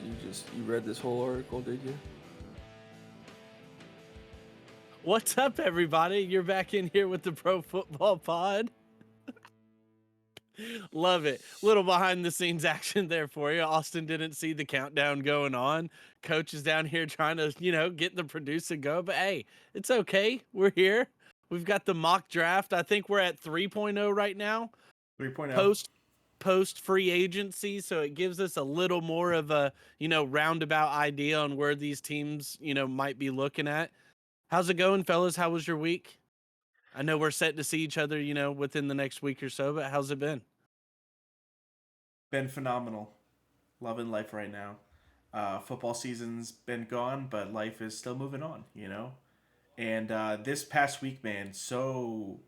You read this whole article, did you? What's up, everybody? You're back in here with the Pro Football Pod. Love it. Little behind the scenes action there for you. Austin didn't see the countdown going on. Coach is down here trying to, get the producer go. But hey, it's okay. We're here. We've got the mock draft. I think we're at 3.0 right now. 3.0. Post free agency, so it gives us a little more of a, roundabout idea on where these teams, might be looking at. How's it going, fellas? How was your week? I know we're set to see each other, within the next week or so, but how's it been? Been phenomenal. Loving life right now. Football season's been gone, but life is still moving on, And this past week, man, so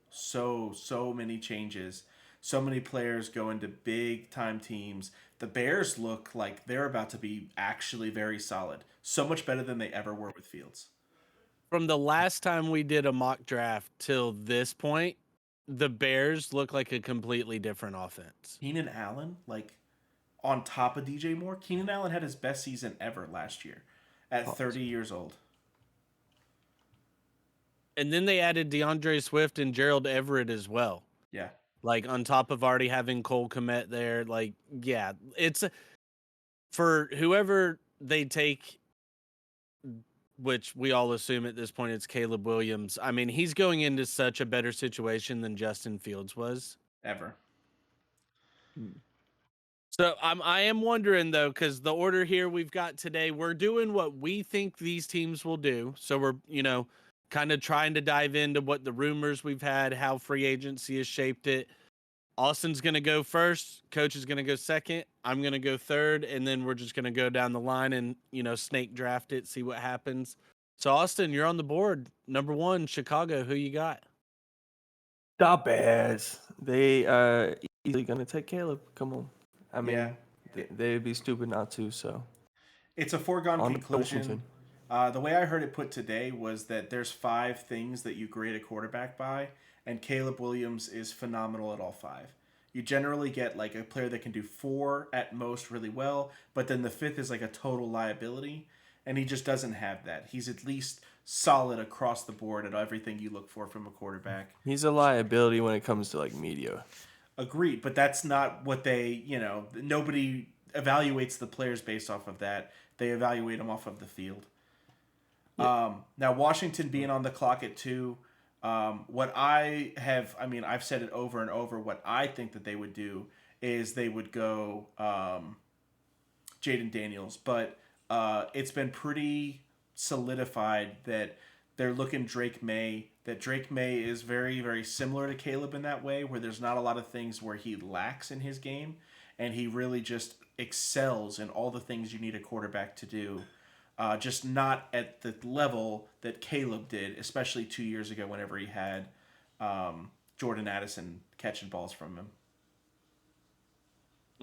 many changes. So many players going to big time teams. The Bears look like they're about to be actually very solid. So much better than they ever were with Fields. From the last time we did a mock draft till this point, the Bears look like a completely different offense. Keenan Allen, on top of DJ Moore, Keenan Allen had his best season ever last year at 30 years old. And then they added DeAndre Swift and Gerald Everett as well. Yeah. On top of already having Cole Kmet there. It's for whoever they take, which we all assume at this point it's Caleb Williams. I mean, he's going into such a better situation than Justin Fields was. Ever. So I am wondering, though, because the order here we've got today, we're doing what we think these teams will do. So we're, kind of trying to dive into what the rumors we've had, how free agency has shaped it. Austin's going to go first. Coach is going to go second. I'm going to go third. And then we're just going to go down the line and, snake draft it, see what happens. So, Austin, you're on the board. Number 1, Chicago. Who you got? The Bears. They are easily going to take Caleb. Come on. I mean, they'd be stupid not to, so. It's a foregone conclusion. The way I heard it put today was that there's 5 things that you grade a quarterback by, and Caleb Williams is phenomenal at all 5. You generally get a player that can do 4 at most really well, but then the 5th is a total liability, and he just doesn't have that. He's at least solid across the board at everything you look for from a quarterback. He's a liability when it comes to media. Agreed, but that's not what they, nobody evaluates the players based off of that. They evaluate them off of the field. Yeah. Now, Washington being on the clock at 2, I've said it over and over, what I think that they would do is they would go Jaden Daniels, but it's been pretty solidified that they're looking Drake May, that Drake May is very, very similar to Caleb in that way, where there's not a lot of things where he lacks in his game, and he really just excels in all the things you need a quarterback to do. Just not at the level that Caleb did, especially 2 years ago whenever he had Jordan Addison catching balls from him.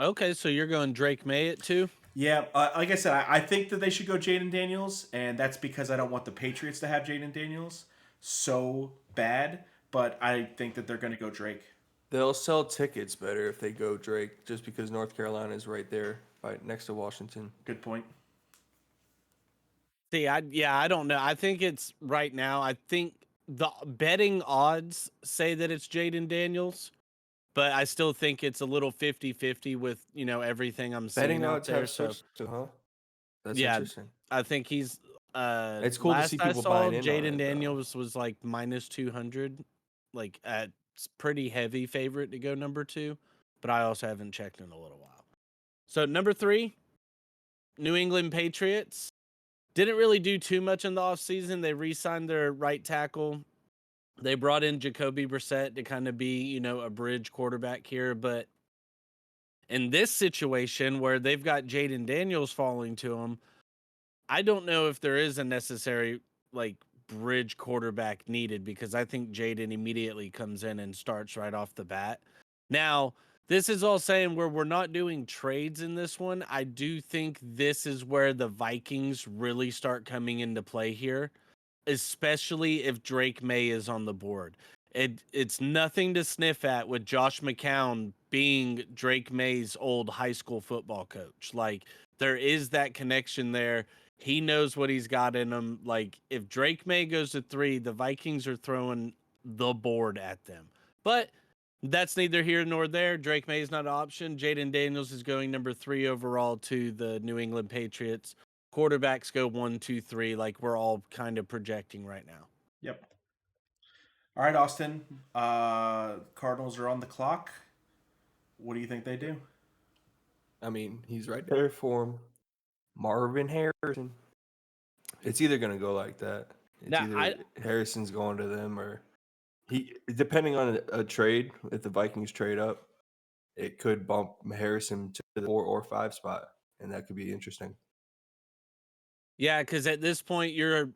Okay, so you're going Drake May at 2? Yeah, like I said, I think that they should go Jaden Daniels, and that's because I don't want the Patriots to have Jaden Daniels so bad, but I think that they're going to go Drake. They'll sell tickets better if they go Drake, just because North Carolina is right there, right next to Washington. Good point. See, I don't know. I think it's right now. I think the betting odds say that it's Jaden Daniels, but I still think it's a little 50-50 with, everything I'm seeing out there. That's interesting. I think he's it's cool to see people buying in. Jaden Daniels was minus 200, at pretty heavy favorite to go number 2, but I also haven't checked in a little while. So number 3, New England Patriots. Didn't really do too much in the offseason. They re-signed their right tackle. They brought in Jacoby Brissett to kind of be, a bridge quarterback here. But in this situation where they've got Jaden Daniels falling to them, I don't know if there is a necessary, bridge quarterback needed, because I think Jaden immediately comes in and starts right off the bat. Now, this is all saying where we're not doing trades in this one. I do think this is where the Vikings really start coming into play here, especially if Drake May is on the board. it's nothing to sniff at with Josh McCown being Drake May's old high school football coach. Like, there is that connection there. He knows what he's got in him. Like, if Drake May goes to 3, the Vikings are throwing the board at them. But that's neither here nor there. Drake May is not an option. Jaden Daniels is going number 3 overall to the New England Patriots. Quarterbacks go 1, 2, 3, like we're all kind of projecting right now. Yep. All right, Austin. Cardinals are on the clock. What do you think they do? I mean, he's right there for him. Marvin Harrison. It's either going to go like that. It's Now, either Harrison's going to them or he, depending on a trade, if the Vikings trade up, it could bump Harrison to the 4 or 5 spot, and that could be interesting. Yeah, because at this point you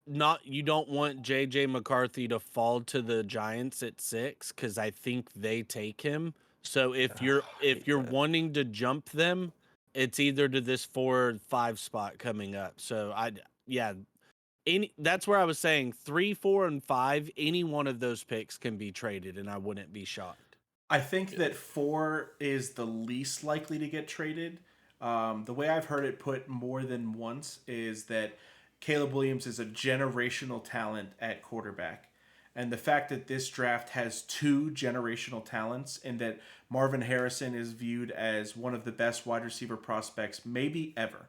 don't want JJ McCarthy to fall to the Giants at 6 because I think they take him. So if you're wanting to jump them, it's either to this 4 or 5 spot coming up. So that's where I was saying 3, 4, and 5. Any one of those picks can be traded, and I wouldn't be shocked. I think that 4 is the least likely to get traded. The way I've heard it put more than once is that Caleb Williams is a generational talent at quarterback. And the fact that this draft has 2 generational talents and that Marvin Harrison is viewed as one of the best wide receiver prospects maybe ever.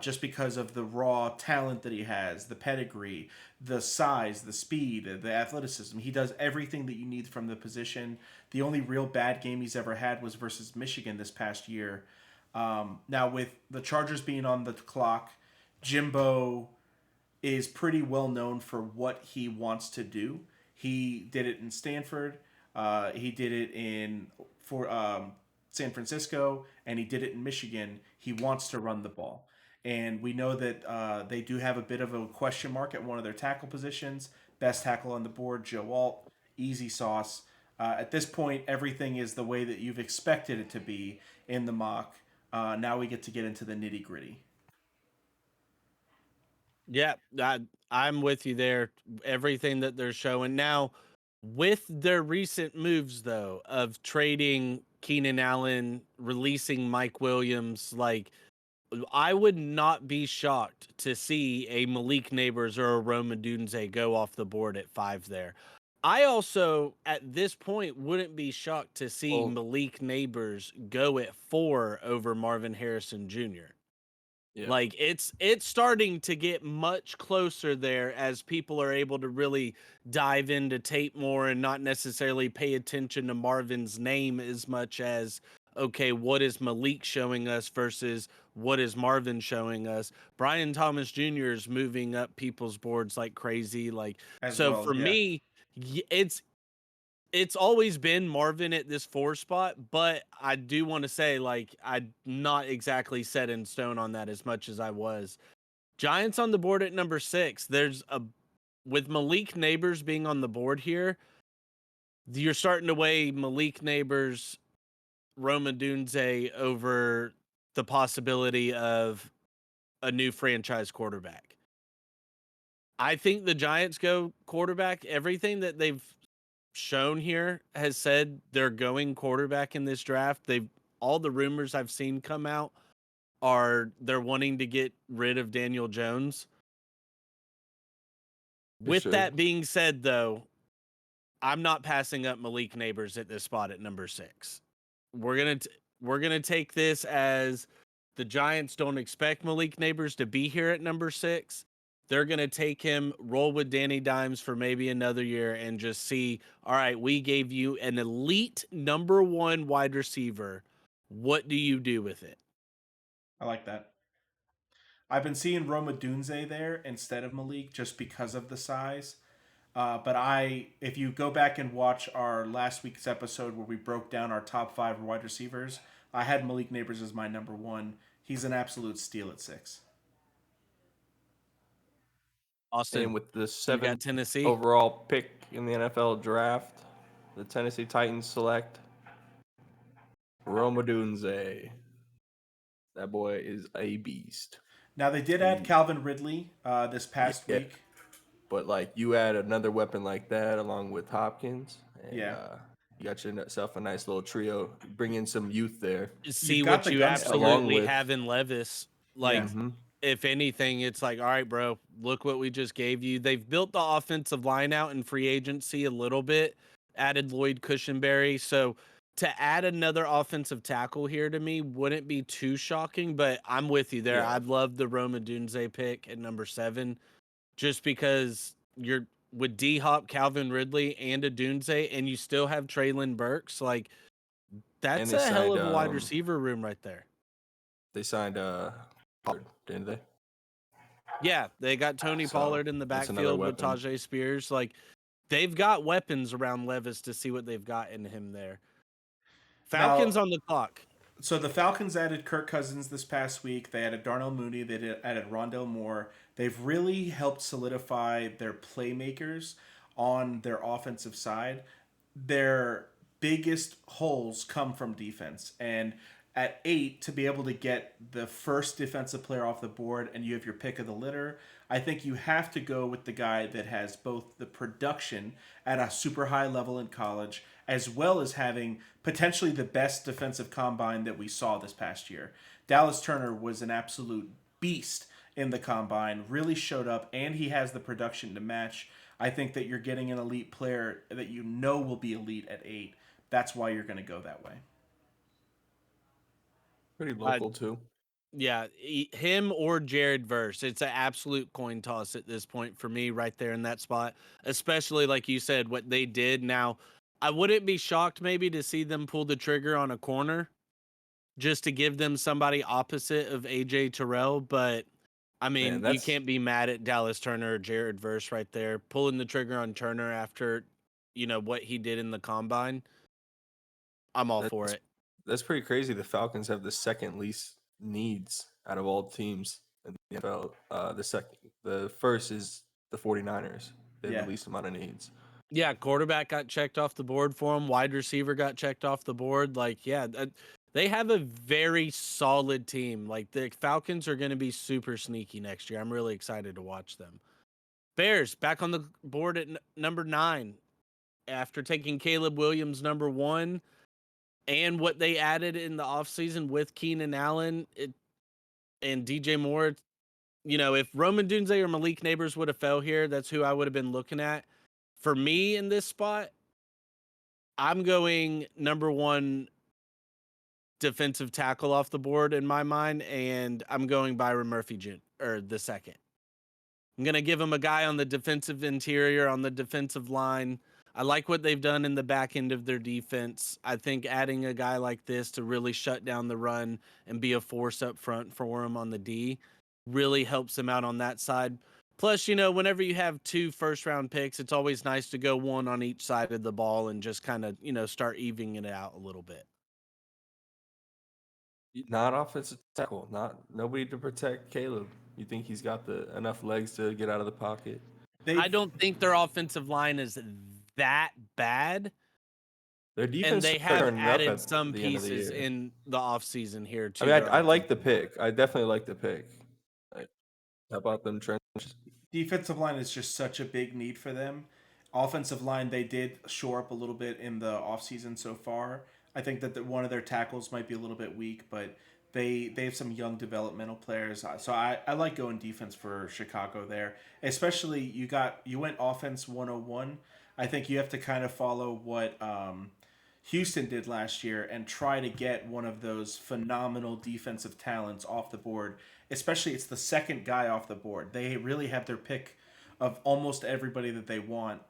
Just because of the raw talent that he has, the pedigree, the size, the speed, the athleticism. He does everything that you need from the position. The only real bad game he's ever had was versus Michigan this past year. Now, with the Chargers being on the clock, Jimbo is pretty well known for what he wants to do. He did it in Stanford. He did it for San Francisco, and he did it in Michigan. He wants to run the ball. And we know that they do have a bit of a question mark at one of their tackle positions. Best tackle on the board, Joe Alt, easy sauce. At this point, everything is the way that you've expected it to be in the mock. Now we get into the nitty gritty. Yeah, I'm with you there. Everything that they're showing now, with their recent moves though of trading Keenan Allen, releasing Mike Williams, like I would not be shocked to see a Malik Neighbors or a Rome Odunze go off the board at 5 there. I also, at this point, wouldn't be shocked to see Malik Neighbors go at 4 over Marvin Harrison Jr. Yeah. Like it's starting to get much closer there as people are able to really dive into tape more and not necessarily pay attention to Marvin's name as much as, okay, what is Malik showing us versus what is Marvin showing us? Brian Thomas Jr. is moving up people's boards like crazy. Like, for me, it's always been Marvin at this 4 spot, but I do want to say, like, I'm not exactly set in stone on that as much as I was. Giants on the board at number 6. With Malik Neighbors being on the board here, you're starting to weigh Malik Neighbors, Rome Odunze over the possibility of a new franchise quarterback. I think the Giants go quarterback. Everything that they've shown here has said they're going quarterback in this draft. All the rumors I've seen come out are they're wanting to get rid of Daniel Jones. With that being said, though, I'm not passing up Malik Neighbors at this spot at number 6. We're gonna take this as the Giants don't expect Malik Neighbors to be here at number 6. They're going to take him, roll with Danny Dimes for maybe another year, and just see, all right, we gave you an elite number 1 wide receiver. What do you do with it? I like that. I've been seeing Rome Odunze there instead of Malik just because of the size. But if you go back and watch our last week's episode where we broke down our top 5 wide receivers, I had Malik Neighbors as my number 1. He's an absolute steal at 6. Austin, and with the 7th overall pick in the NFL draft, the Tennessee Titans select Rome Odunze. That boy is a beast. Now, they did add Calvin Ridley this past week. But like you add another weapon like that along with Hopkins, and Yeah. you got yourself a nice little trio. Bring in some youth there. See got what the you gunslinger. Along absolutely with- have in Levis. Like, Yeah. Mhm. if anything, it's like, all right, bro, look what we just gave you. They've built the offensive line out in free agency a little bit, added Lloyd Cushenberry. So to add another offensive tackle here to me wouldn't be too shocking, but I'm with you there. Yeah. I'd love the Roma Dunze pick at number 7, just because you're with D Hop, Calvin Ridley, and a Dunze, and you still have Traylon Burks. Like, that's they a hell of signed, a wide receiver room right there. They signed Pollard, didn't they? Yeah, they got Tony So, Pollard in the that's another backfield with weapon. Tajay Spears. Like, they've got weapons around Levis to see what they've got in him there. Falcons Now- on the clock. So the Falcons added Kirk Cousins this past week. They added Darnell Mooney. They added Rondell Moore. They've really helped solidify their playmakers on their offensive side. Their biggest holes come from defense. And at 8, to be able to get the first defensive player off the board and you have your pick of the litter, I think you have to go with the guy that has both the production at a super high level in college as well as having potentially the best defensive combine that we saw this past year. Dallas Turner was an absolute beast in the combine, really showed up, and he has the production to match. I think that you're getting an elite player that you know will be elite at 8. That's why you're going to go that way. Pretty local too. Yeah, him or Jared Verse. It's an absolute coin toss at this point for me right there in that spot, especially like you said, what they did. Now, I wouldn't be shocked maybe to see them pull the trigger on a corner just to give them somebody opposite of AJ Terrell, but I mean, you that's- can't be mad at Dallas Turner or Jared Verse right there. Pulling the trigger on Turner after, what he did in the combine. I'm all for it. That's pretty crazy. The Falcons have the second least needs out of all teams in the NFL. The first is the 49ers. They have Yeah. the least amount of needs. Yeah, quarterback got checked off the board for him. Wide receiver got checked off the board. Like, yeah, they have a very solid team. Like, the Falcons are going to be super sneaky next year. I'm really excited to watch them. Bears back on the board at number 9 after taking Caleb Williams number 1 and what they added in the offseason with Keenan Allen and DJ Moore. If Roman Dunze or Malik Neighbors would have fell here, that's who I would have been looking at. For me in this spot, I'm going number 1 defensive tackle off the board in my mind, and I'm going Byron Murphy the second. I'm going to give him a guy on the defensive interior, on the defensive line. I like what they've done in the back end of their defense. I think adding a guy like this to really shut down the run and be a force up front for him on the D really helps him out on that side. Plus, whenever you have 2 first-round picks, it's always nice to go one on each side of the ball and just kind of, start evening it out a little bit. Not offensive tackle. Nobody to protect Caleb. You think he's got enough legs to get out of the pocket? I don't think their offensive line is that bad. Their And defense they is have turning up added at some the end of the pieces year. in the offseason here, too. I mean, I like the pick. I definitely like the pick. How about them trenches? Defensive line is just such a big need for them. Offensive line, they did shore up a little bit in the offseason so far. I think that one of their tackles might be a little bit weak, but they have some young developmental players. So I like going defense for Chicago there. Especially you went offense 101. I think you have to kind of follow what Houston did last year and try to get one of those phenomenal defensive talents off the board. Especially it's the second guy off the board. They really have their pick of almost everybody that they want.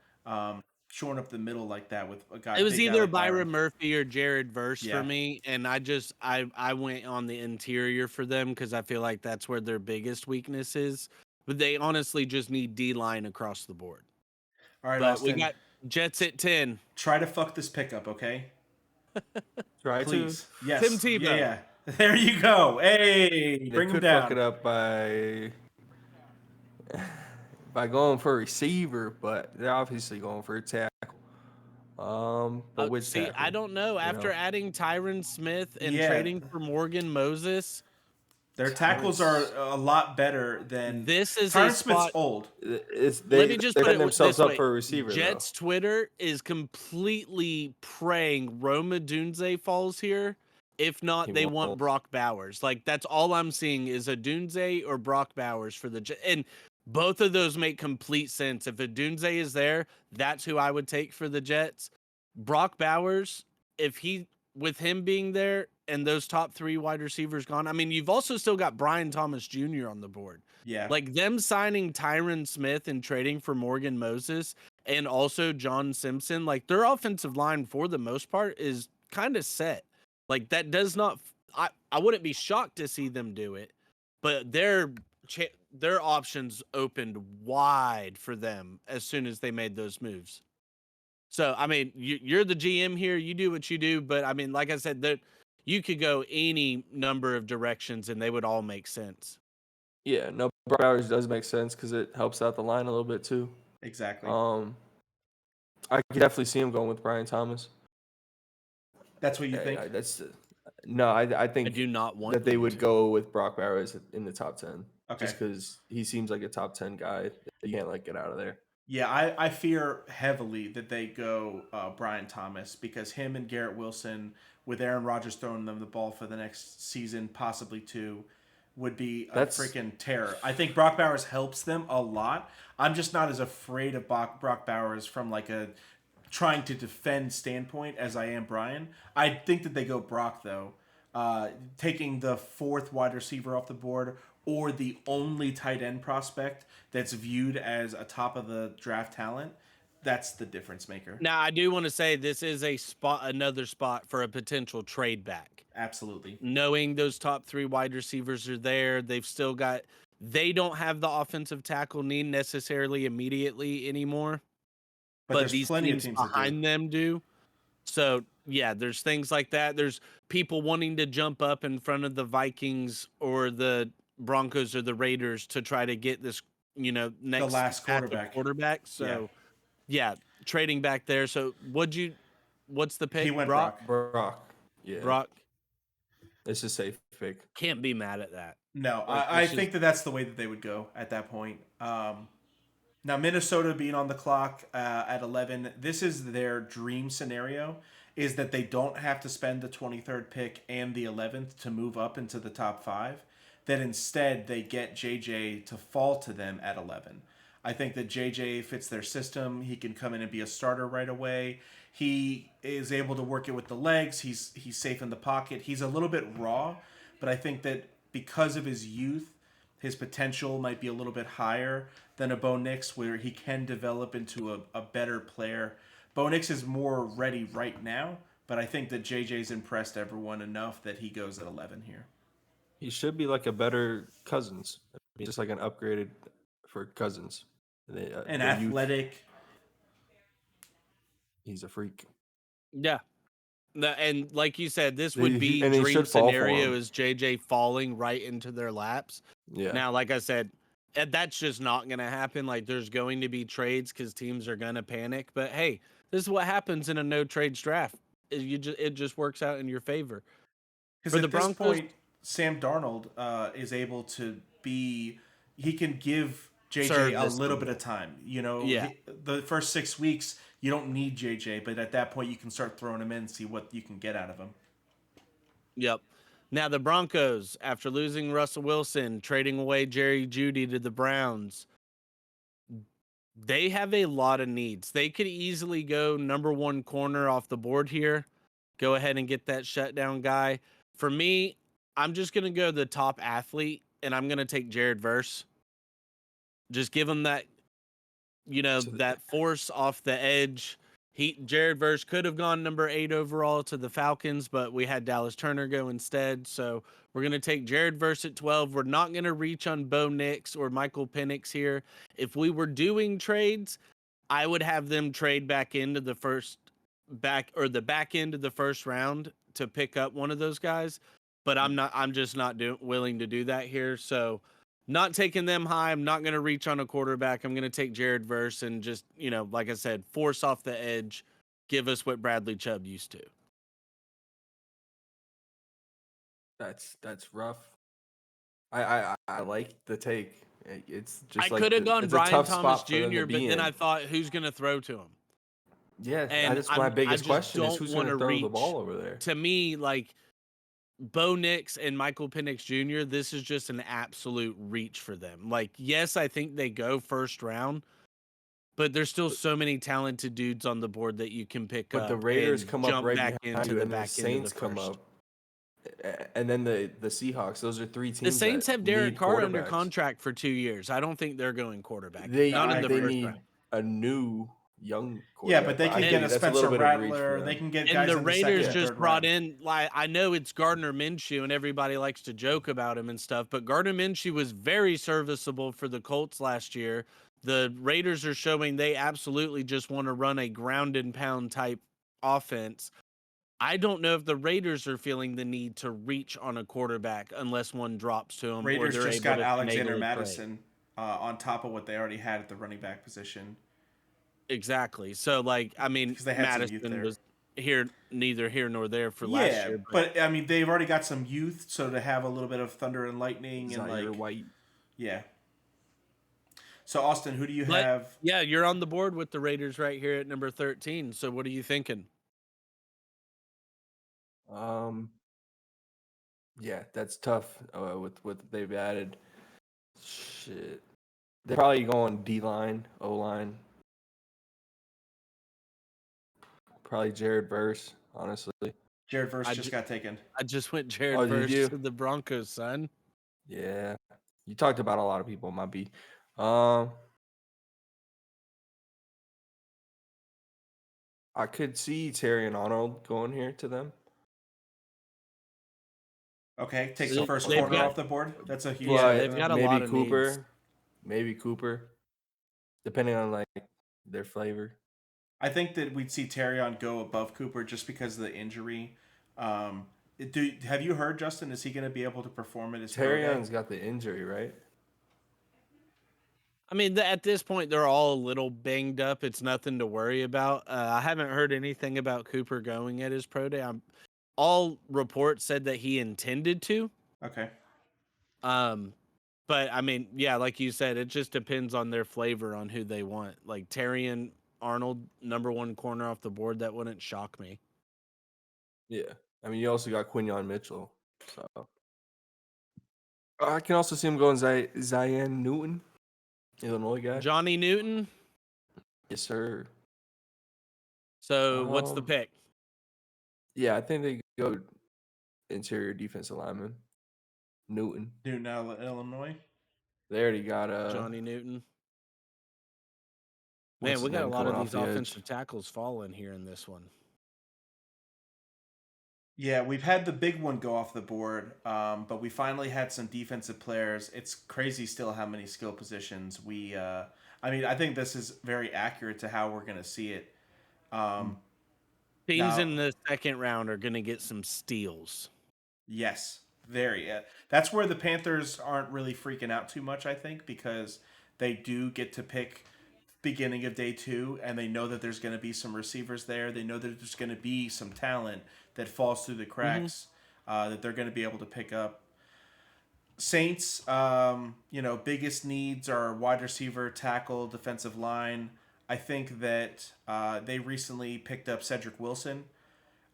Shoring up the middle like that with a guy. It was big guy either like Byron Murphy or Jared Verse Yeah. for me, and I went on the interior for them because I feel like that's where their biggest weakness is. But they honestly just need D-line across the board. All right, But Austin, we got Jets at 10. try to fuck this pickup, okay? Try Please. Yes. Tim Tebow. Yeah. There you go. Hey, to. They bring him could down. fuck it up by going for a receiver, but they're obviously going for a tackle. But which See, tackle? I don't know. After know? adding Tyron Smith and Yeah. trading for Morgan Moses, Their tackles are a lot better than This is a Tyron Smith's spot. old. Let me just they put set it themselves this up way. for a receiver. Jets Twitter is completely praying Roma Dunze falls here. If not, He they won't. want Brock Bowers. Like that's all I'm seeing is a Dunze or Brock Bowers for the Jets. And both of those make complete sense. If a Dunze is there, that's who I would take for the Jets. Brock Bowers, if he with him being there and those top 3 wide receivers gone, I mean, you've also still got Brian Thomas Jr. on the board. Yeah. Like them signing Tyron Smith and trading for Morgan Moses and also John Simpson, like their offensive line for the most part is kind of set. Like that does not I wouldn't be shocked to see them do it, but their options opened wide for them as soon as they made those moves. So, I mean, you're the GM here, you do what you do, but I mean, like I said, that you could go any number of directions and they would all make sense. Yeah, no, Brock Bowers does make sense because it helps out the line a little bit too. Exactly. I could definitely see him going with Brian Thomas. That's what you think? I think I do not want that they them would to. go with Brock Bowers in the top 10. Okay. Just because he seems like a top 10 guy. You can't get out of there. Yeah, I fear heavily that they go Brian Thomas because him and Garrett Wilson, with Aaron Rodgers throwing them the ball for the next season, possibly 2, would be a freaking terror. I think Brock Bowers helps them a lot. I'm just not as afraid of Brock Bowers from like a trying to defend standpoint as I am Brian. I think that they go Brock though, taking the 4th wide receiver off the board or the only tight end prospect that's viewed as a top of the draft talent. That's the difference maker. Now, I do want to say this is another spot for a potential trade back. Absolutely. Knowing those top 3 wide receivers are there, they don't have the offensive tackle need necessarily immediately anymore. But these plenty teams of teams behind them do. So, yeah, there's things like that. There's people wanting to jump up in front of the Vikings or the Broncos or the Raiders to try to get this, next the last quarterback. So, yeah, trading back there. So, what's the pick? He went Brock. Yeah. Brock. It's a safe pick. Can't be mad at that. No, I think that's the way that they would go at that point. Now, Minnesota being on the clock at 11, this is their dream scenario, is that they don't have to spend the 23rd pick and the 11th to move up into the top 5, that instead they get JJ to fall to them at 11. I think that JJ fits their system. He can come in and be a starter right away. He is able to work it with the legs. He's safe in the pocket. He's a little bit raw, but I think that because of his youth, his potential might be a little bit higher than a Bo Nix, where he can develop into a better player. Bo Nix is more ready right now, but I think that JJ's impressed everyone enough that he goes at 11 here. He should be like a better Cousins. Just like an upgraded for Cousins. An athletic. Youth. He's a freak. Yeah. And like you said, this would be dream scenario is JJ falling right into their laps. Yeah. Now, like I said, that's just not going to happen. Like there's going to be trades because teams are going to panic. But hey, this is what happens in a no trades draft. It just works out in your favor. Because at this point, Sam Darnold is able to be. He can give JJ a little bit of time. The first 6 weeks, you don't need JJ, but at that point, you can start throwing him in and see what you can get out of him. Yep. Now, the Broncos, after losing Russell Wilson, trading away Jerry Jeudy to the Browns, they have a lot of needs. They could easily go number 1 corner off the board here. Go ahead and get that shutdown guy. For me, I'm just going to go the top athlete, and I'm going to take Jared Verse. Just give him that, that force off the edge. Jared Verse could have gone number 8 overall to the Falcons, but we had Dallas Turner go instead. So we're going to take Jared Verse at 12. We're not going to reach on Bo Nix or Michael Penix here. If we were doing trades, I would have them trade back into the back end of the first round to pick up one of those guys. But I'm just not willing to do that here. So not taking them high. I'm not going to reach on a quarterback. I'm going to take Jared Verse and just, like I said, force off the edge. Give us what Bradley Chubb used to. That's rough. I like the take. It's I just like could have gone it's a Brian tough Thomas spot for them to Jr., but be then in. I thought, who's going to throw to him? Yeah, And that's my I biggest just question is don't who's want going to to throw the reach. ball over there. To me, like Bo Nix and Michael Penix Jr., this is just an absolute reach for them. Like, yes, I think they go first round, but there's still so many talented dudes on the board that you can pick But up the Raiders and come up jump right back behind into you, the and the back end of the Saints come first. up, and then the Seahawks. Those are three The teams Saints that have Derek need Carr under quarterbacks. contract for 2 years. I don't think they're going quarterback. They Not in the they first need round. a new young Yeah, quarterback. but they I can feel get you. a That's a Spencer little bit of reach for Rattler. They them. can get And guys the in the second Raiders and just third brought round. in, like, I know it's Gardner Minshew and everybody likes to joke about him and stuff, but Gardner Minshew was very serviceable for the Colts last year. The Raiders are showing they absolutely just want to run a ground and pound type offense. I don't know if the Raiders are feeling the need to reach on a quarterback unless one drops to them or Raiders they're just able got to Alexander finagle a trade. Madison on top of what they already had at the running back position. Exactly. So, like, I mean, Because they had some youth Madison there. was neither here nor there for last Yeah, year. but I mean, they've already got some youth, so to have a little bit of thunder and lightning and Zaire like, White. yeah. So Austin, who do you But have? yeah, you're on the board with the Raiders right here at number 13. So what are you thinking? Yeah, that's tough with what they've added. Shit, they're probably going D line, O line. Probably Jared Verse, honestly. Jared Verse I just ju- got taken. I just went Jared Oh, did Verse you? to the Broncos, son. Yeah, you talked about a lot of people. Might be. I could see Terry and Arnold going here to them. Okay, takes They- the first they've corner got- off the board. That's a huge. Yeah, step they've for got them. a maybe lot of Cooper. needs. Maybe Cooper, depending on like their flavor. I think that we'd see Terrion go above Cooper just because of the injury. Have you heard, Justin? Is he going to be able to perform at his pro day? Terrion's got the injury, right? I mean, at this point, they're all a little banged up. It's nothing to worry about. I haven't heard anything about Cooper going at his pro day. All reports said that he intended to. Okay. But I mean, yeah, like you said, it just depends on their flavor on who they want. Like Terrion Arnold, number one corner off the board, that wouldn't shock me. Yeah. I mean, you also got Quinyon Mitchell. So I can also see him going Zion Newton, Illinois guy. Johnny Newton. Yes, sir. So what's the pick? Yeah, I think they go interior defensive lineman. Newton. Newton, Illinois. They already got Johnny Newton. what's Man, his we got a name lot of coming these off the edge. offensive tackles falling here in this one. Yeah, we've had the big one go off the board, but we finally had some defensive players. It's crazy still how many skill positions we. I mean, I think this is very accurate to how we're going to see it. Teams Now- in the second round are going to get some steals. Yes, very. That's where the Panthers aren't really freaking out too much, I think, because they do get to pick beginning of day 2, and they know that there's going to be some receivers there. They know that there's going to be some talent that falls through the cracks that they're going to be able to pick up. Saints, biggest needs are wide receiver, tackle, defensive line. I think that they recently picked up Cedric Wilson.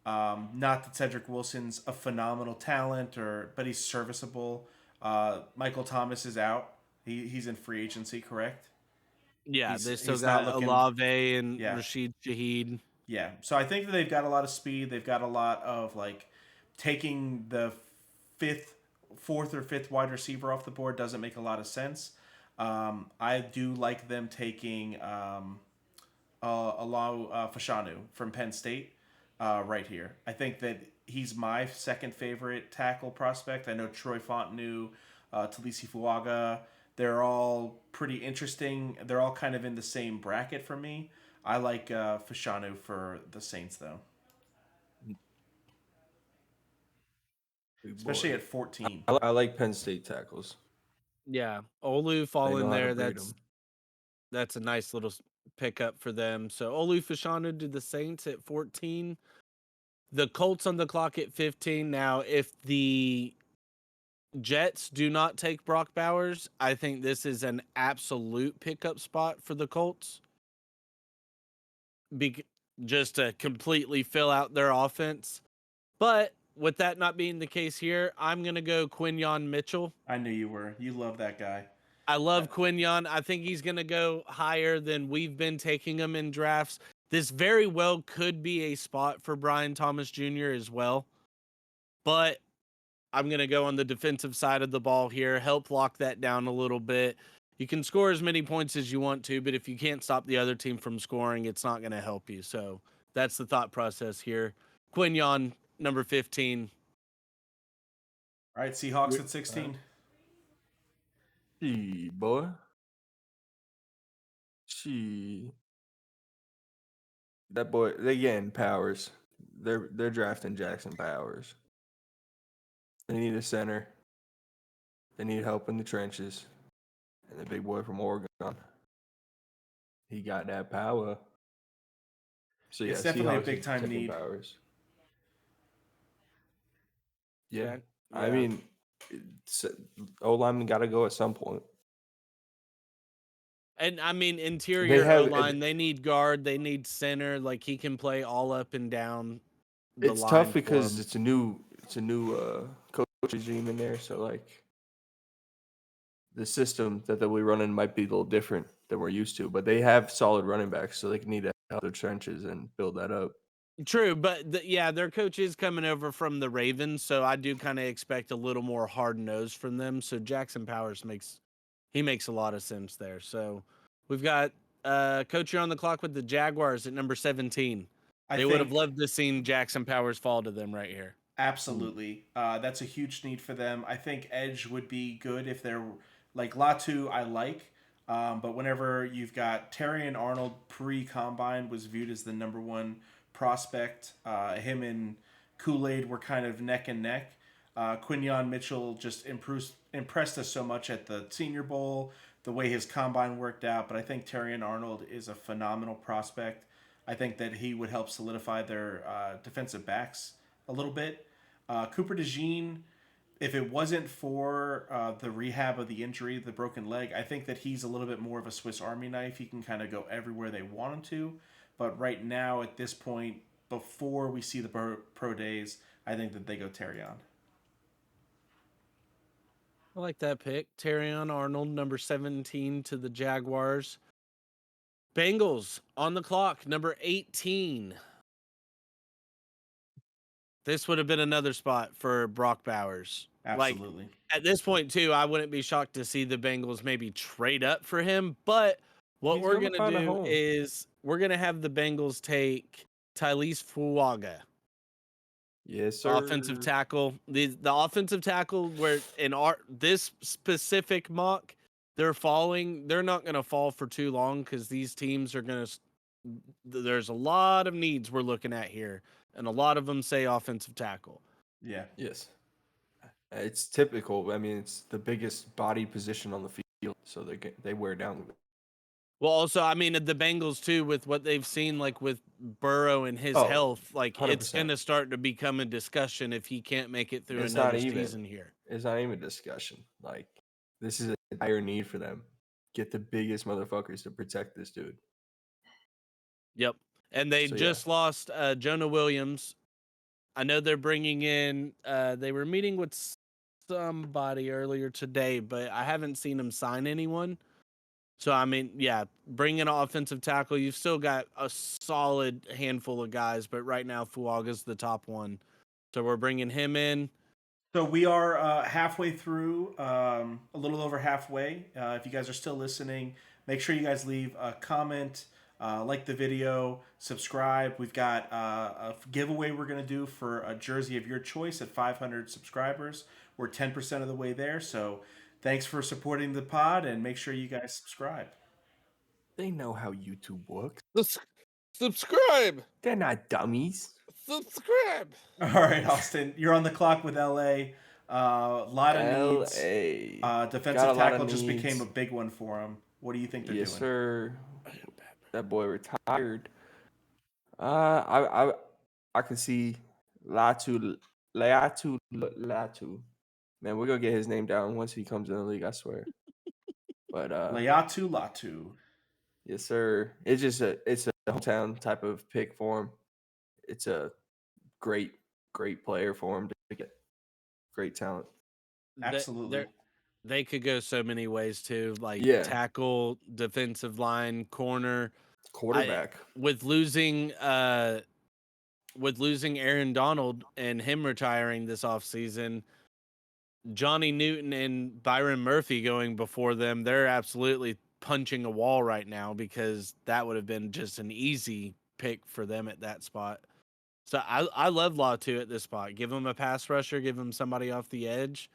Not that Cedric Wilson's a phenomenal talent, but he's serviceable. Michael Thomas is out. He's in free agency, correct? Yeah, they still he's not got looking- Olave and Yeah. Rashid Shaheed. Yeah. So I think that they've got a lot of speed. They've got a lot of like taking the fourth or fifth wide receiver off the board doesn't make a lot of sense. I do like them taking Alau Fashanu from Penn State right here. I think that he's my second favorite tackle prospect. I know Troy Fontenot, Talisi Fuaga, they're all pretty interesting. They're all kind of in the same bracket for me. I like Fashanu for the Saints, though. Especially at 14. I like Penn State tackles. Yeah, Olu fall They in know how to there. breed 'em. That's a nice little pickup for them. So Olu Fashanu to the Saints at 14. The Colts on the clock at 15. Now, if the Jets do not take Brock Bowers, I think this is an absolute pickup spot for the Colts. Just to completely fill out their offense. But with that not being the case here, I'm going to go Quinyon Mitchell. I knew you were. You love that guy. I love Quinyon. I think he's going to go higher than we've been taking him in drafts. This very well could be a spot for Brian Thomas Jr. as well. But I'm going to go on the defensive side of the ball here, help lock that down a little bit. You can score as many points as you want to, but if you can't stop the other team from scoring, it's not going to help you. So that's the thought process here. Quinyon, number 15. All right, Seahawks at 16. Gee, boy. Gee. That boy, they getting Powers. They're drafting Jackson Powers. They need a center. They need help in the trenches. And the big boy from Oregon, he got that power. So yeah, It's definitely a Seahawks big time taking need. Powers. Yeah, Yeah. I mean, O-lineman got to go at some point. And I mean, interior have- O-line, they need guard, they need center. Like he can play all up and down the It's line tough for because 'em. it's a new coach regime in there, so like the system that they'll be running might be a little different than we're used to. But they have solid running backs, so they need to help their trenches and build that up. True, but their coach is coming over from the Ravens, so I do kind of expect a little more hard nose from them. So Jackson Powers makes a lot of sense there. So we've got coach here on the clock with the Jaguars at number 17. They would have loved to seen Jackson Powers fall to them right here. Absolutely. That's a huge need for them. I think edge would be good if they're like Latu, I like. But whenever you've got Terrion Arnold pre-combine was viewed as the number one prospect. Him and Kool-Aid were kind of neck and neck. Quinyon Mitchell just impressed us so much at the Senior Bowl, the way his combine worked out. But I think Terrion Arnold is a phenomenal prospect. I think that he would help solidify their defensive backs a little bit. Cooper DeJean, if it wasn't for the rehab of the injury, the broken leg, I think that he's a little bit more of a Swiss Army knife. He can kind of go everywhere they want him to. But right now, at this point, before we see the pro days, I think that they go Terrion. I like that pick. Terrion Arnold, number 17 to the Jaguars. Bengals on the clock, number 18. This would have been another spot for Brock Bowers. Absolutely. Like, at this point, too, I wouldn't be shocked to see the Bengals maybe trade up for him. But what we're going to do is we're going to have the Bengals take Tylese Fuaga. Yes, sir. Offensive tackle. The offensive tackle where in this specific mock, they're falling. They're not going to fall for too long because these teams are going to. There's a lot of needs we're looking at here, and a lot of them say offensive tackle. Yeah. Yes. It's typical. I mean, it's the biggest body position on the field, so they wear down. Well, also, I mean, the Bengals too, with what they've seen, like with Burrow and his health, like 100%. It's going to start to become a discussion if he can't make it through another season here. It's not even a discussion. Like, this is a dire need for them. Get the biggest motherfuckers to protect this dude. Yep. And they just lost Jonah Williams. I know they're bringing in, they were meeting with somebody earlier today, but I haven't seen them sign anyone. So, I mean, yeah, bring in an offensive tackle. You've still got a solid handful of guys, but right now Fuaga's the top one. So we're bringing him in. So we are halfway through, a little over halfway. If you guys are still listening, make sure you guys leave a comment, like the video, subscribe. We've got a giveaway we're going to do for a jersey of your choice at 500 subscribers. We're 10% of the way there, so thanks for supporting the pod, and make sure you guys subscribe. They know how YouTube works. Subscribe! They're not dummies. Subscribe! All right, Austin, you're on the clock with LA. A lot of needs. Defensive tackle just became a big one for him. What do you think they're doing? Yes, sir. That boy retired. I can see Latu. Maybe Man, we're gonna get his name down once he comes in the league, I swear. But Laiatu Latu. yes, sir. It's a hometown type of pick for him. It's a great player for him to get. Great talent. Absolutely. They could go so many ways too, like Yeah. tackle, defensive line, corner. Quarterback. With losing Aaron Donald and him retiring this offseason, Johnny Newton and Byron Murphy going before them, they're absolutely punching a wall right now because that would have been just an easy pick for them at that spot. So I love Latu at this spot. Give him a pass rusher, give him somebody off the edge.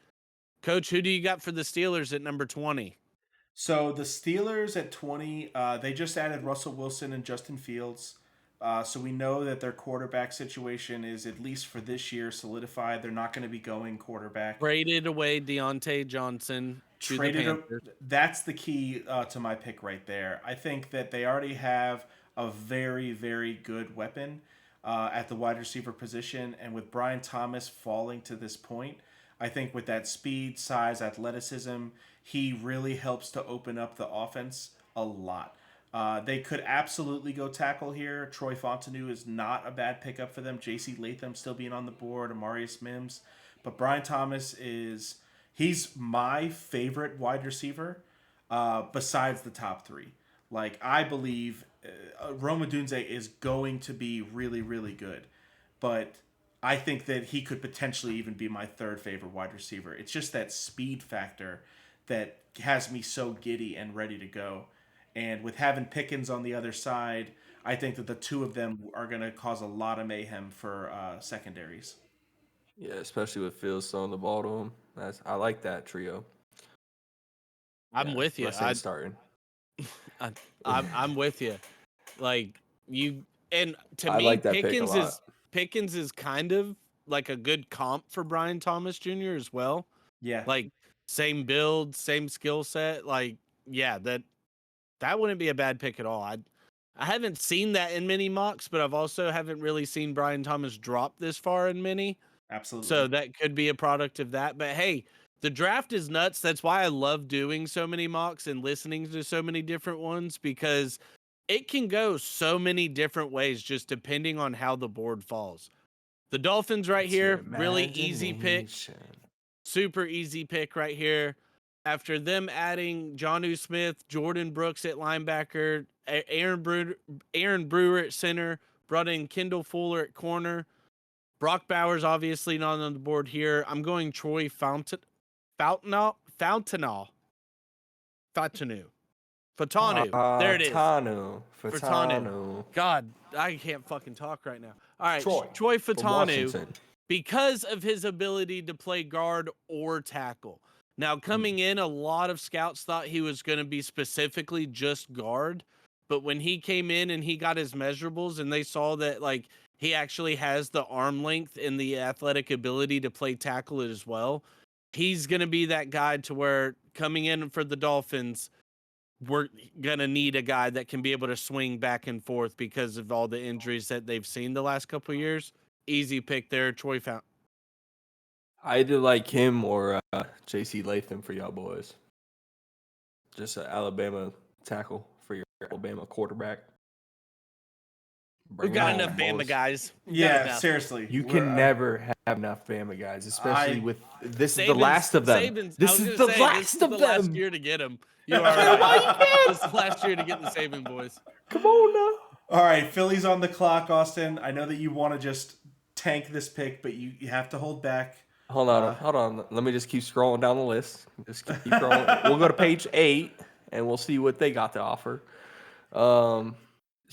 Coach, who do you got for the Steelers at number 20? So the Steelers at 20, they just added Russell Wilson and Justin Fields. So we know that their quarterback situation is, at least for this year, solidified. They're not going to be going quarterback. Traded away Deontay Johnson to the Panthers. That's the key to my pick right there. I think that they already have a very, very good weapon at the wide receiver position. And with Brian Thomas falling to this point, I think with that speed, size, athleticism, he really helps to open up the offense a lot. They could absolutely go tackle here. Troy Fontenot is not a bad pickup for them. J.C. Latham still being on the board. Amarius Mims. But Brian Thomas he's my favorite wide receiver besides the top three. Like, I believe Rome Odunze is going to be really, really good. But I think that he could potentially even be my third favorite wide receiver. It's just that speed factor that has me so giddy and ready to go. And with having Pickens on the other side, I think that the two of them are going to cause a lot of mayhem for secondaries. Yeah, especially with Fields throwing the ball to him. I like that trio. I'm with you. Starting. I'm with you. Like, you, and to I me, like that pick a lot. Pickens is kind of like a good comp for Brian Thomas Jr. as well. Yeah. Like, same build, same skill set. Like, yeah, that wouldn't be a bad pick at all. I haven't seen that in many mocks, but I've also haven't really seen Brian Thomas drop this far in many. Absolutely. So that could be a product of that. But hey, the draft is nuts. That's why I love doing so many mocks and listening to so many different ones, because it can go so many different ways just depending on how the board falls. The Dolphins right here, really easy pick. Super easy pick right here. After them adding Jonnu Smith, Jordan Brooks at linebacker, Aaron Brewer at center, brought in Kendall Fuller at corner. Brock Bowers obviously not on the board here. I'm going Troy Fatanu. There it is. Fatanu. God, I can't fucking talk right now. All right, Troy Fatanu, because of his ability to play guard or tackle. Now, coming in, a lot of scouts thought he was going to be specifically just guard, but when he came in and he got his measurables and they saw that, like, he actually has the arm length and the athletic ability to play tackle as well, he's going to be that guy to where, coming in for the Dolphins, we're going to need a guy that can be able to swing back and forth because of all the injuries that they've seen the last couple of years. Easy pick there, Troy Fountain. I either like him or J.C. Latham for y'all boys. Just an Alabama tackle for your Alabama quarterback. We've got enough Bama guys. Yeah, seriously. You can never have enough Bama guys, especially with this is the last of them. This is the last of them. Last year to get them. You are right. This is the last year to get the Saban boys. Come on now. All right, Philly's on the clock, Austin. I know that you want to just tank this pick, but you have to hold back. Hold on. Let me just keep scrolling down the list. Just keep scrolling. We'll go to page 8, and we'll see what they got to offer. So,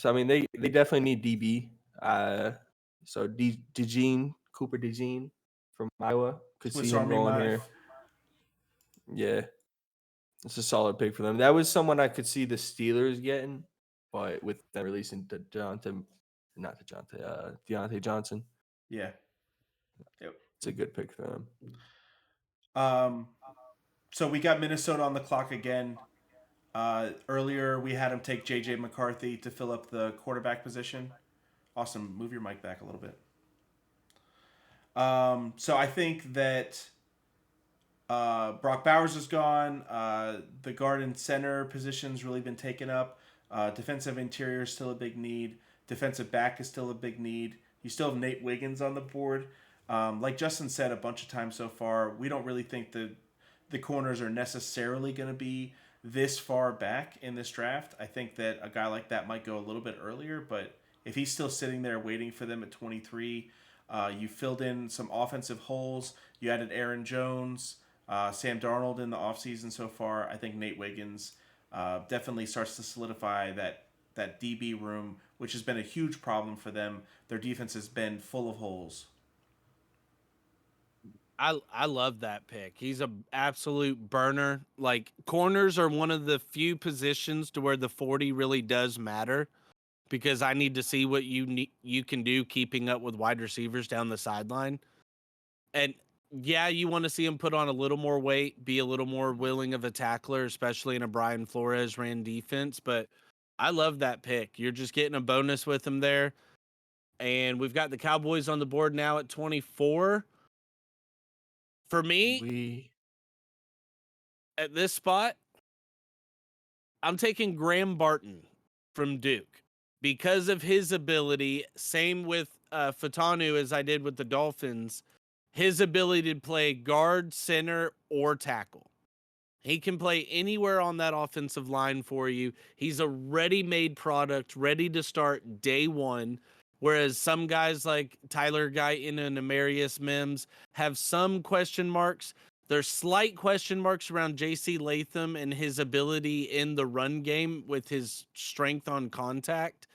I mean, they definitely need DB. So, Cooper DeJean from Iowa. Could see him going here. Yeah. It's a solid pick for them. That was someone I could see the Steelers getting, but with them releasing Deontay Johnson. Yeah. Yep. It's a good pick for them. So we got Minnesota on the clock again. Earlier we had him take J.J. McCarthy to fill up the quarterback position. Awesome. Move your mic back a little bit. So I think that Brock Bowers is gone. The guard and center position's really been taken up. Defensive interior is still a big need. Defensive back is still a big need. You still have Nate Wiggins on the board. Like Justin said a bunch of times so far, we don't really think the corners are necessarily going to be this far back in this draft. I think that a guy like that might go a little bit earlier, but if he's still sitting there waiting for them at 23, you filled in some offensive holes. You added Aaron Jones, Sam Darnold in the offseason so far. I think Nate Wiggins definitely starts to solidify that DB room, which has been a huge problem for them. Their defense has been full of holes. I love that pick. He's a absolute burner. Like, corners are one of the few positions to where the 40 really does matter, because I need to see what you can do keeping up with wide receivers down the sideline. And yeah, you want to see him put on a little more weight, be a little more willing of a tackler, especially in a Brian Flores ran defense. But I love that pick. You're just getting a bonus with him there. And we've got the Cowboys on the board now at 24. For me, at this spot, I'm taking Graham Barton from Duke because of his ability. Same with Fatanu as I did with the Dolphins. His ability to play guard, center, or tackle. He can play anywhere on that offensive line for you. He's a ready-made product, ready to start day one. Whereas some guys like Tyler Guyton and Amarius Mims have some question marks. There's slight question marks around J.C. Latham and his ability in the run game with his strength on contact.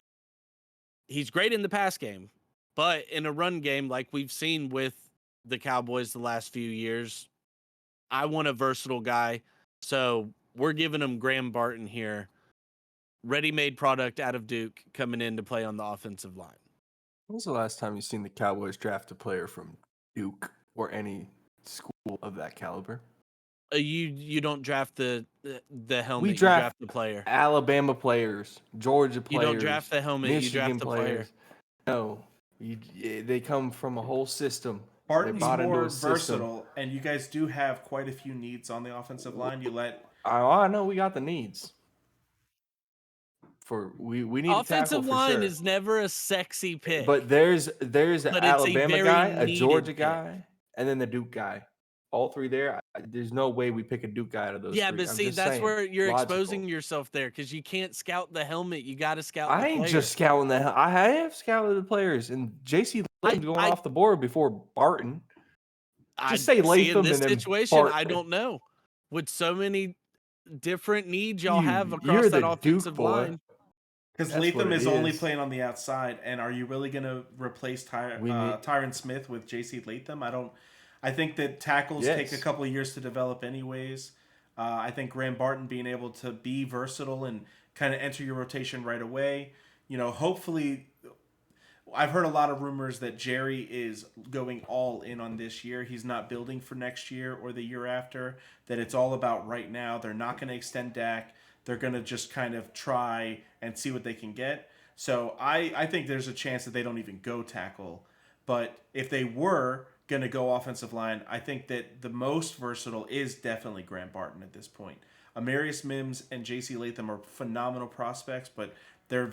He's great in the pass game, but in a run game, like we've seen with the Cowboys the last few years, I want a versatile guy. So we're giving him Graham Barton here. Ready-made product out of Duke coming in to play on the offensive line. When was the last time you seen the Cowboys draft a player from Duke or any school of that caliber? You don't draft the helmet. We You draft draft the player. Alabama players, Georgia You players. don't draft the helmet. You Michigan draft the player. players. No, they come from a whole system. Barton's bought into more a system. versatile, and you guys do have quite a few needs on the offensive line. You let I know we got the needs. We need a tackle Offensive for line sure. is never a sexy pick. But there's an But it's a Alabama very guy, a needed Georgia pick. guy, and then the Duke guy. All three there. There's no way we pick a Duke guy out of those. Yeah, three. but I'm see, just that's saying, where you're logical. exposing yourself there, because you can't scout the helmet. You got to scout I the ain't player. just scouting the hell. I have scouted the players, and JC Latham's going off the board before Barton. Just say see, in Latham this and then situation, I Barton. don't know. With so many different needs y'all have You're across that the offensive Duke boy. line. because That's what Latham it is only is. playing on the outside, and are you really going to replace Tyron Smith with J.C. Latham? I think that tackles take a couple of years to develop, anyways. I think Graham Barton being able to be versatile and kind of enter your rotation right away. Hopefully, I've heard a lot of rumors that Jerry is going all in on this year. He's not building for next year or the year after. That it's all about right now. They're not going to extend Dak. They're going to just kind of try and see what they can get. So I think there's a chance that they don't even go tackle. But if they were going to go offensive line, I think that the most versatile is definitely Graham Barton at this point. Amarius Mims and J.C. Latham are phenomenal prospects, but they're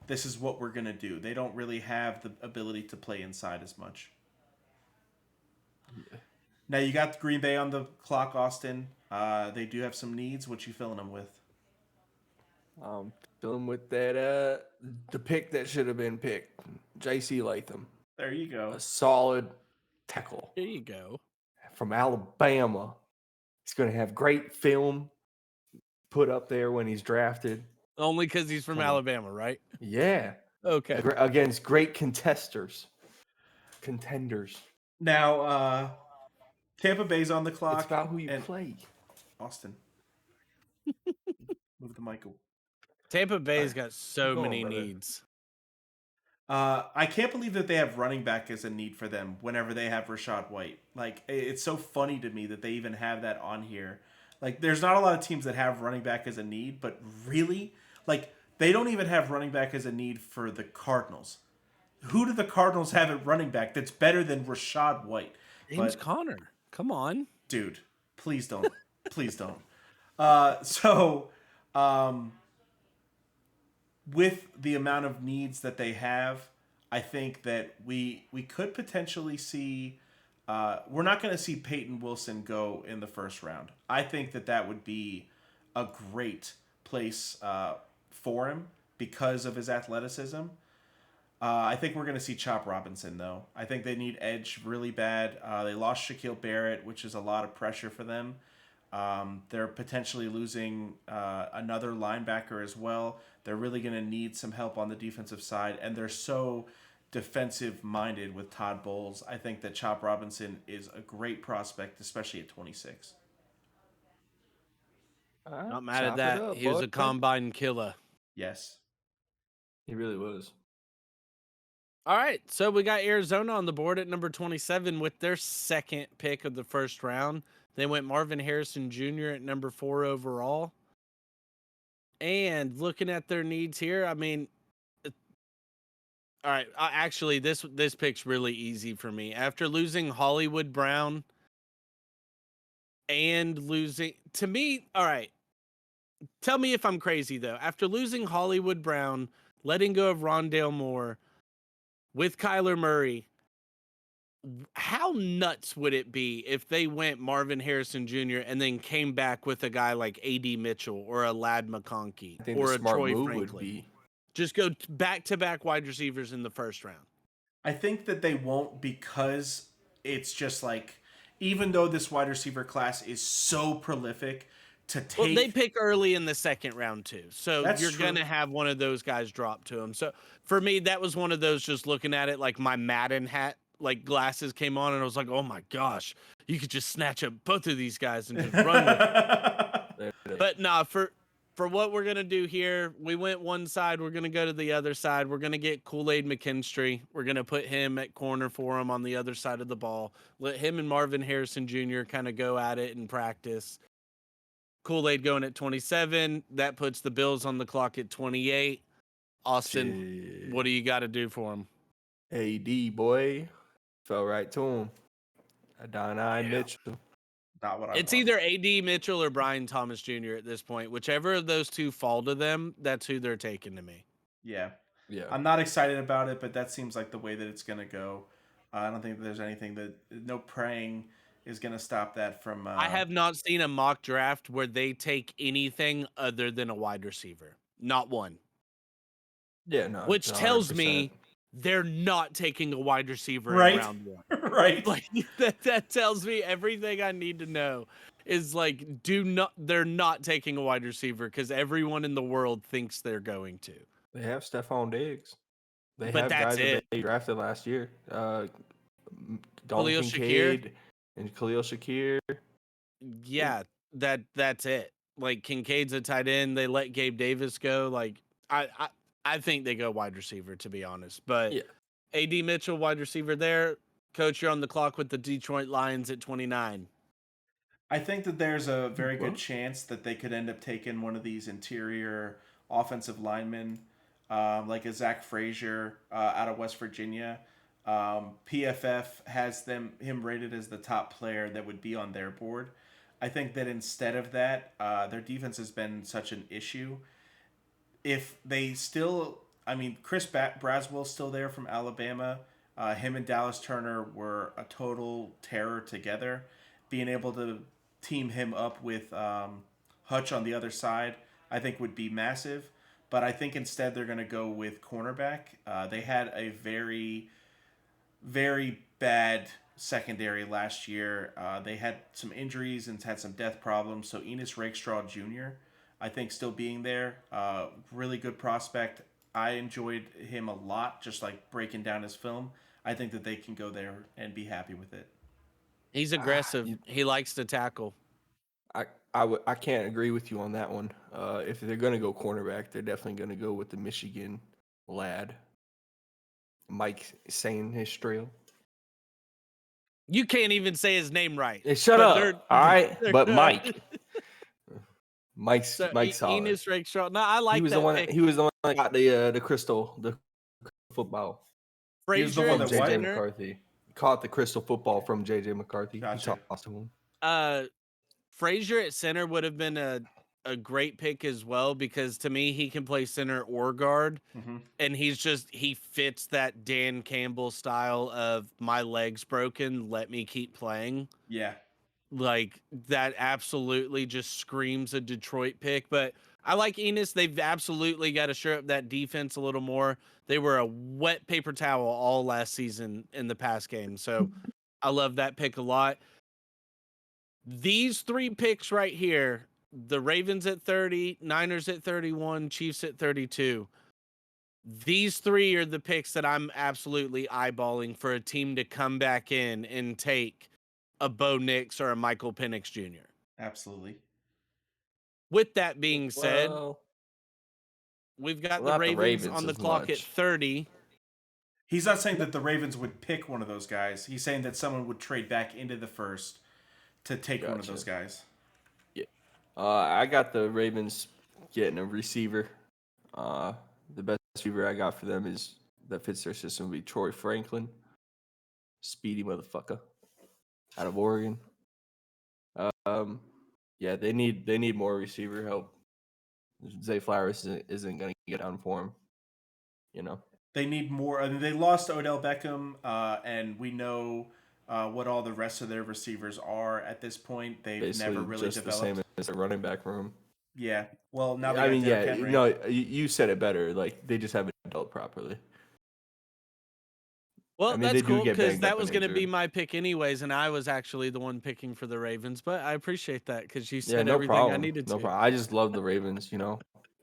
this is what we're going to do. They don't really have the ability to play inside as much. Yeah. Now you got Green Bay on the clock, Austin. They do have some needs. What you filling them with? Filling with that the pick that should have been picked, J.C. Latham. There you go. A solid tackle. There you go. From Alabama. He's going to have great film put up there when he's drafted. Only because he's from Alabama, right? Yeah. Okay. Against great contenders. Now, Tampa Bay's on the clock. It's about who you play. Austin. Move the mic. Tampa Bay's got so many needs. I can't believe that they have running back as a need for them whenever they have Rachaad White. Like, it's so funny to me that they even have that on here. Like, there's not a lot of teams that have running back as a need, but really, like, they don't even have running back as a need for the Cardinals. Who do the Cardinals have at running back that's better than Rachaad White? James Conner. Come on. Dude, Please don't. Please don't. So, with the amount of needs that they have, I think that we could potentially see. We're not going to see Peyton Wilson go in the first round. I think that would be a great place for him because of his athleticism. I think we're going to see Chop Robinson, though. I think they need edge really bad. They lost Shaquille Barrett, which is a lot of pressure for them. They're potentially losing another linebacker as well. They're really going to need some help on the defensive side, and they're so defensive-minded with Todd Bowles. I think that Chop Robinson is a great prospect, especially at 26. Not mad at that. He was a combine killer. Yes. He really was. All right, so we got Arizona on the board at number 27 with their second pick of the first round. They went Marvin Harrison Jr. at number 4 overall. And looking at their needs here, I mean, all right, actually, this pick's really easy for me. After losing Hollywood Brown and losing, to me, all right, tell me if I'm crazy, though. After losing Hollywood Brown, letting go of Rondale Moore, with Kyler Murray, how nuts would it be if they went Marvin Harrison Jr. and then came back with a guy like A.D. Mitchell or a Lad McConkey or a Troy Franklin? Just go back-to-back wide receivers in the first round. I think that they won't because it's just like, even though this wide receiver class is so prolific, to take... Well, they pick early in the second round, too. So That's you're true. going to have one of those guys drop to them. So for me, that was one of those, just looking at it, like my Madden hat, like glasses came on, and I was like, oh my gosh, you could just snatch up both of these guys and just run with it. But nah, for what we're going to do here, we went one side, we're going to go to the other side. We're going to get Kool-Aid McKinstry. We're going to put him at corner for him on the other side of the ball. Let him and Marvin Harrison Jr. kind of go at it and practice. Kool-Aid going at 27. That puts the Bills on the clock at 28. Austin, Shit. what do you got to do for him? AD, boy. Fell right to him. Adonai Mitchell. Not what I It's want. either A.D. Mitchell or Brian Thomas Jr. at this point. Whichever of those two fall to them, that's who they're taking to me. Yeah. Yeah. I'm not excited about it, but that seems like the way that it's going to go. I don't think there's anything that... No praying is going to stop that from... I have not seen a mock draft where they take anything other than a wide receiver. Not one. Yeah, no. Which it's tells 100%. me they're not taking a wide receiver Right. in round one. Right. Like that tells me everything I need to know is like, they're not taking a wide receiver because everyone in the world thinks they're going to. They have Stephon Diggs. They But have that's guys it. that they drafted last year. Dalton Khalil Kincaid and Khalil Shakir. Yeah, that's it. Like Kincaid's a tight end. They let Gabe Davis go. Like I think they go wide receiver, to be honest. But Yeah. A.D. Mitchell, wide receiver there. Coach, you're on the clock with the Detroit Lions at 29. I think that there's a very good chance that they could end up taking one of these interior offensive linemen, like a Zach Frazier out of West Virginia. PFF has him rated as the top player that would be on their board. I think that instead of that, their defense has been such an issue. If they still, I mean, Chris Braswell's still there from Alabama. Him and Dallas Turner were a total terror together. Being able to team him up with Hutch on the other side, I think would be massive. But I think instead they're going to go with cornerback. They had a very, very bad secondary last year. They had some injuries and had some death problems. So Enos Rakestraw Jr., I think, still being there. Really good prospect. I enjoyed him a lot, just like breaking down his film. I think that they can go there and be happy with it. He's aggressive. He likes to tackle. I can't agree with you on that one. If they're going to go cornerback, they're definitely going to go with the Michigan lad, Mike Sainristil. You can't even say his name right. Hey, shut up. All right, but Mike. Mike's solid. Enos Rakestraw. No, I like he was that the one. pick. He was the one that got the crystal football. He was the Frazier one and that what? JJ Turner. McCarthy caught the crystal football from JJ McCarthy. Gotcha. He tossed to him. Frazier at center would have been a great pick as well, because to me he can play center or guard, Hmm. and he fits that Dan Campbell style of my leg's broken, let me keep playing. Yeah. Like that absolutely just screams a Detroit pick. But I like Enos. They've absolutely got to shore up that defense a little more. They were a wet paper towel all last season in the past game. So I love that pick a lot. These three picks right here, the Ravens at 30, Niners at 31, Chiefs at 32. These three are the picks that I'm absolutely eyeballing for a team to come back in and take a Bo Nix or a Michael Penix Jr. Absolutely. With that being said, Well, we've got well, the not the Ravens Ravens on the as clock at much. 30. He's not saying that the Ravens would pick one of those guys. He's saying that someone would trade back into the first to take one of Gotcha. those guys. I got the Ravens getting a receiver. The best receiver I got for them is that fits their system would be Troy Franklin, speedy motherfucker, out of Oregon. Yeah, they need more receiver help. Zay Flowers isn't going to get down for him. You know. They need more. I mean, they lost Odell Beckham, and we know what all the rest of their receivers are at this point. They've Basically never really just developed. the same as the running back room. Yeah. Well, now they I got mean, Derrick yeah, Henry. no, you said it better. Like they just haven't developed properly. Well, I mean, that's they do cool, get because banged that up was and going to be injured. my pick anyways, and I was actually the one picking for the Ravens. But I appreciate that because you Yeah, said no everything I problem. needed No to. problem. I just love the Ravens. I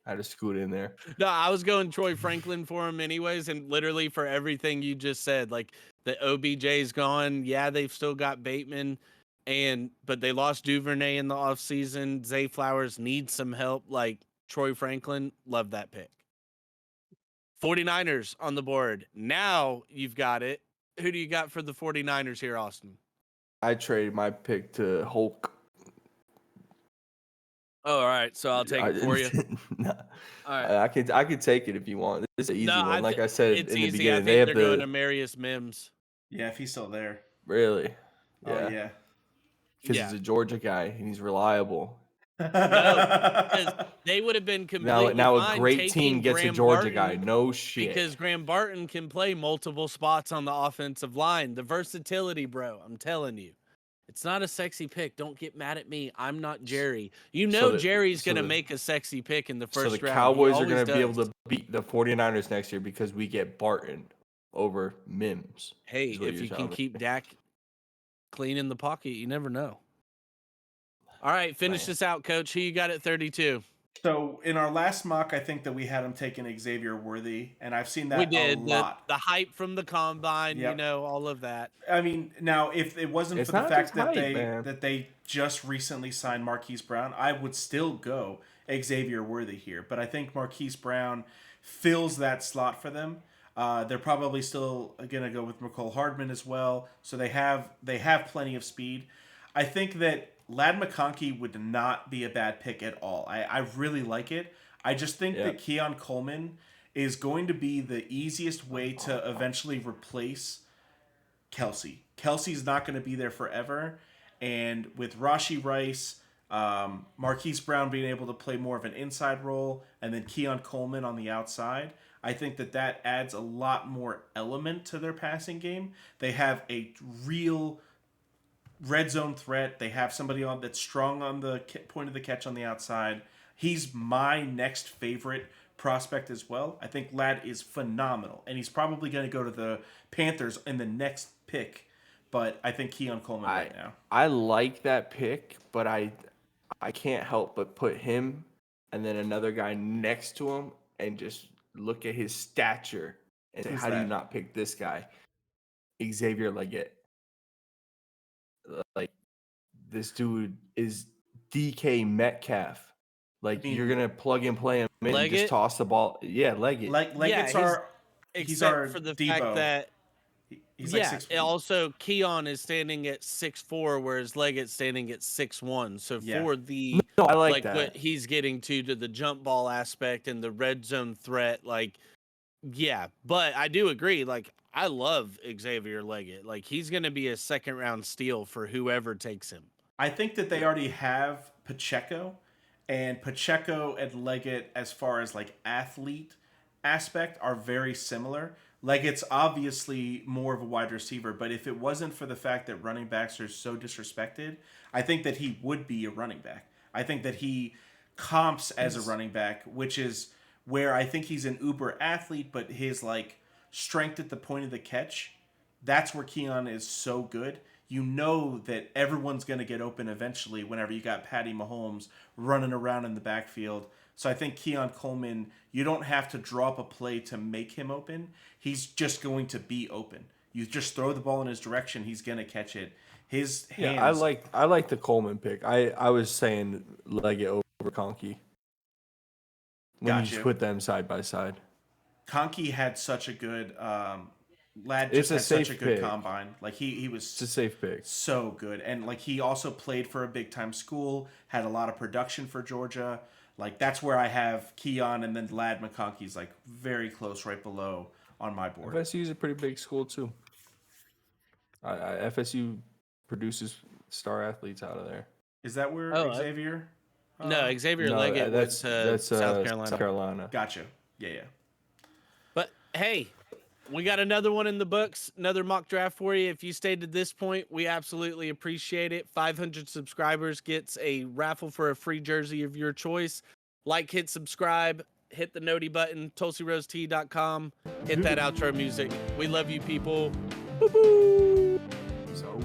had to scoot in there. No, I was going Troy Franklin for him anyways, and literally for everything you just said. Like the OBJ's gone. Yeah, they've still got Bateman, but they lost Duvernay in the offseason. Zay Flowers needs some help. Like Troy Franklin, love that pick. 49ers on the board. Now you've got it. Who do you got for the 49ers here, Austin? I traded my pick to Hulk. Oh, all right. So I'll take it for you. Nah, All right. I could take it if you want. This is an easy No, one. Like I said it's in the easy. I beginning, think they have they're going to the Marius Mims. Yeah, if he's still there. really, Oh yeah, yeah. because Yeah. he's a Georgia guy and he's reliable. No, because they would have been completely Now a fine great team taking gets a Graham Georgia guy. Barton, No shit. because Graham Barton can play multiple spots on the offensive line. The versatility, bro. I'm telling you. It's not a sexy pick. Don't get mad at me. I'm not Jerry. You know Jerry's going to make a sexy pick in the So first the round. Cowboys He are going always to be able does. to beat the 49ers next year because we get Barton over Mims. Hey, is what if you're you can telling me. keep Dak clean in the pocket, you never know. All right, finish Man. this out, Coach. Who you got at 32? So in our last mock, I think that we had him taking Xavier Worthy, and I've seen that We did. a lot. The hype from the combine, Yep. all of that. I mean, now if it wasn't It's for the not fact just that hype, man. they just recently signed Marquise Brown, I would still go Xavier Worthy here. But I think Marquise Brown fills that slot for them. They're probably still gonna go with McCole Hardman as well. So they have plenty of speed. I think that Ladd McConkey would not be a bad pick at all. I really like it. I just think that Keon Coleman is going to be the easiest way to eventually replace Kelsey. Kelsey's not going to be there forever. And with Rashee Rice, Marquise Brown being able to play more of an inside role, and then Keon Coleman on the outside, I think that adds a lot more element to their passing game. They have a real red zone threat. They have somebody on that's strong on the point of the catch on the outside. He's my next favorite prospect as well. I think Ladd is phenomenal, and he's probably going to go to the Panthers in the next pick. But I think Keon Coleman right now. I like that pick, but I can't help but put him and then another guy next to him and just look at his stature and say, how do you not pick this guy? Xavier Leggett. Like, this dude is DK Metcalf. Like, you're going to plug and play him in and just toss the ball. Yeah, Leggett. Leggett's he's our for the Debo. fact that he's like 6 feet. Also Keon is standing at 6'4", whereas Leggett's standing at 6'1". So for the I like that. What he's getting to the jump ball aspect and the red zone threat, but I do agree. Like, I love Xavier Leggett. Like, he's going to be a second round steal for whoever takes him. I think that they already have Pacheco, and Pacheco and Leggett, as far as like athlete aspect, are very similar. Leggett's obviously more of a wide receiver, but if it wasn't for the fact that running backs are so disrespected, I think that he would be a running back. I think that he comps as a running back, which is where I think he's an uber athlete, but his like strength at the point of the catch, that's where Keon is so good. You know that everyone's going to get open eventually whenever you got Patty Mahomes running around in the backfield. So I think Keon Coleman, you don't have to draw up a play to make him open. He's just going to be open. You just throw the ball in his direction, he's going to catch it. His hands. Yeah, I like the Coleman pick. I was saying Leggett over Conkey. When you Gotcha. just put them side by side. Conkey had such a good Lad It's just a had such a safe good pick. combine. Like he was It's a safe pick. so good. And like he also played for a big time school, had a lot of production for Georgia. Like that's where I have Keon, and then Lad McConkey's like very close right below on my board. FSU is a pretty big school too. FSU produces star athletes out of there. Is that where Oh, Xavier? No, Xavier No, Leggett that's was South Carolina. South Carolina. Gotcha. Yeah. But hey, we got another one in the books, another mock draft for you. If you stayed to this point, we absolutely appreciate it. 500 subscribers gets a raffle for a free jersey of your choice. Like, hit subscribe, hit the noti button, TulsiRoseTea.com. Hit that outro music. We love you, people. Boo-boo. So.